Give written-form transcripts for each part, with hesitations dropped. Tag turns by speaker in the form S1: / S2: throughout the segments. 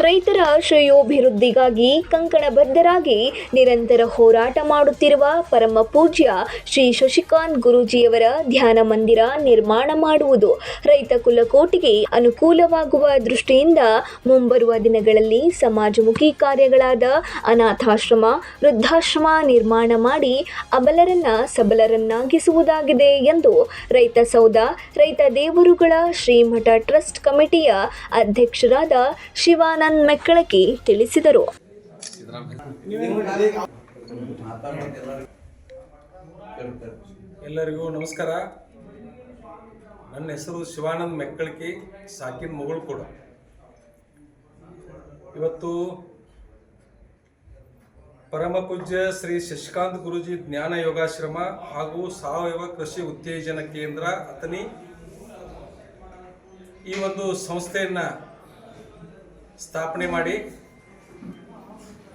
S1: ರೈತರ ಶ್ರೇಯೋಭಿವೃದ್ಧಿಗಾಗಿ ಕಂಕಣಬದ್ಧರಾಗಿ ನಿರಂತರ ಹೋರಾಟ ಮಾಡುತ್ತಿರುವ ಪರಮ ಪೂಜ್ಯ ಶ್ರೀ ಶಶಿಕಾಂತ್ ಗುರೂಜಿಯವರ ಧ್ಯಾನ ಮಂದಿರ ನಿರ್ಮಾಣ ಮಾಡುವುದು ರೈತ ಕುಲಕೋಟಿಗೆ ಅನುಕೂಲವಾಗುವ ದೃಷ್ಟಿಯಿಂದ ಮುಂಬರುವ ದಿನಗಳಲ್ಲಿ ಸಮಾಜಮುಖಿ ಕಾರ್ಯಗಳಾದ ಅನಾಥಾಶ್ರಮ, ವೃದ್ಧಾಶ್ರಮ ನಿರ್ಮಾಣ ಮಾಡಿ ಅಬಲರನ್ನ ಸಬಲರನ್ನಾಗಿಸುವುದಾಗಿದೆ ಎಂದು ರೈತ ಸೌಧ ರೈತ ದೇವರುಗಳ ಶ್ರೀಮಠ ಟ್ರಸ್ಟ್ ಕಮಿಟಿಯ ಅಧ್ಯಕ್ಷರಾದ ಶಿವಾನಂದ ಮೆಕ್ಕಳಕಿ ತಿಳಿಸಿದರು.
S2: ಎಲ್ಲರಿಗೂ ನಮಸ್ಕಾರ. ನನ್ನ ಹೆಸರು ಶಿವಾನಂದ ಮೆಕ್ಕಳಕಿ, ಸಾಕಿನ್ ಮುಗುಳ್ಕೋಡು. ಇವತ್ತು ಪರಮ ಪೂಜ್ಯ ಶ್ರೀ ಶಶಿಕಾಂತ್ ಗುರೂಜಿ ಜ್ಞಾನ ಯೋಗಾಶ್ರಮ ಹಾಗೂ ಸಾವಯವ ಕೃಷಿ ಉತ್ತೇಜನ ಕೇಂದ್ರ ಅಥಣಿ ಈ ಒಂದು ಸಂಸ್ಥೆಯನ್ನು ಸ್ಥಾಪನೆ ಮಾಡಿ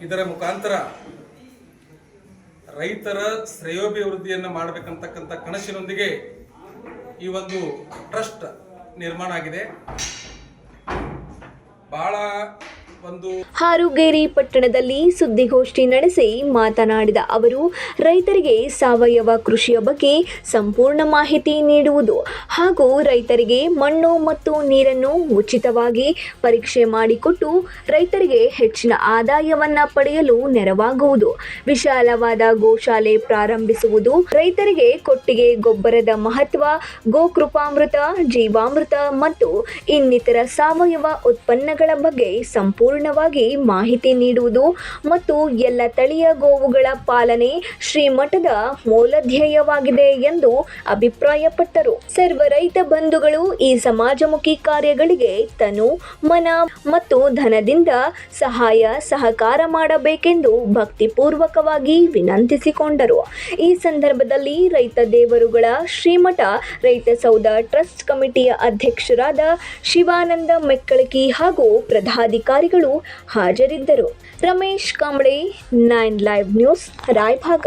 S2: ಇದರ ಮುಖಾಂತರ ರೈತರ ಶ್ರೇಯೋಭಿವೃದ್ಧಿಯನ್ನು ಮಾಡಬೇಕಂತಕ್ಕಂಥ ಕನಸಿನೊಂದಿಗೆ ಈ ಒಂದು ಟ್ರಸ್ಟ್ ನಿರ್ಮಾಣ ಆಗಿದೆ. ಬಹಳ
S1: ಹಾರುಗೇರಿ ಪಟ್ಟಣದಲ್ಲಿ ಸುದ್ದಿಗೋಷ್ಠಿ ನಡೆಸಿ ಮಾತನಾಡಿದ ಅವರು, ರೈತರಿಗೆ ಸಾವಯವ ಕೃಷಿಯ ಬಗ್ಗೆ ಸಂಪೂರ್ಣ ಮಾಹಿತಿ ನೀಡುವುದು ಹಾಗೂ ರೈತರಿಗೆ ಮಣ್ಣು ಮತ್ತು ನೀರನ್ನು ಉಚಿತವಾಗಿ ಪರೀಕ್ಷೆ ಮಾಡಿಕೊಟ್ಟು ರೈತರಿಗೆ ಹೆಚ್ಚಿನ ಆದಾಯವನ್ನು ಪಡೆಯಲು ನೆರವಾಗುವುದು, ವಿಶಾಲವಾದ ಗೋಶಾಲೆ ಪ್ರಾರಂಭಿಸುವುದು, ರೈತರಿಗೆ ಕೊಟ್ಟಿಗೆ ಗೊಬ್ಬರದ ಮಹತ್ವ, ಗೋಕೃಪಾಮೃತ, ಜೀವಾಮೃತ ಮತ್ತು ಇನ್ನಿತರ ಸಾವಯವ ಉತ್ಪನ್ನಗಳ ಬಗ್ಗೆ ಸಂಪೂರ್ಣವಾಗಿ ಮಾಹಿತಿ ನೀಡುವುದು ಮತ್ತು ಎಲ್ಲ ತಳಿಯ ಗೋವುಗಳ ಪಾಲನೆ ಶ್ರೀಮಠದ ಮೂಲಧ್ಯೇಯವಾಗಿದೆ ಎಂದು ಅಭಿಪ್ರಾಯಪಟ್ಟರು. ಸರ್ವ ರೈತ ಬಂಧುಗಳು ಈ ಸಮಾಜಮುಖಿ ಕಾರ್ಯಗಳಿಗೆ ತನು, ಮನ ಮತ್ತು ಧನದಿಂದ ಸಹಕಾರ ಮಾಡಬೇಕೆಂದು ಭಕ್ತಿಪೂರ್ವಕವಾಗಿ ವಿನಂತಿಸಿಕೊಂಡರು. ಈ ಸಂದರ್ಭದಲ್ಲಿ ರೈತ ದೇವರುಗಳ ಶ್ರೀಮಠ ರೈತ ಸೌಧ ಟ್ರಸ್ಟ್ ಕಮಿಟಿಯ ಅಧ್ಯಕ್ಷರಾದ ಶಿವಾನಂದ ಮೆಕ್ಕಳಕಿ ಹಾಗೂ ಪದಾಧಿಕಾರಿಗಳು ಹಾಜರಿದ್ದರು. Ramesh Kamble, 9 live news, Raybag.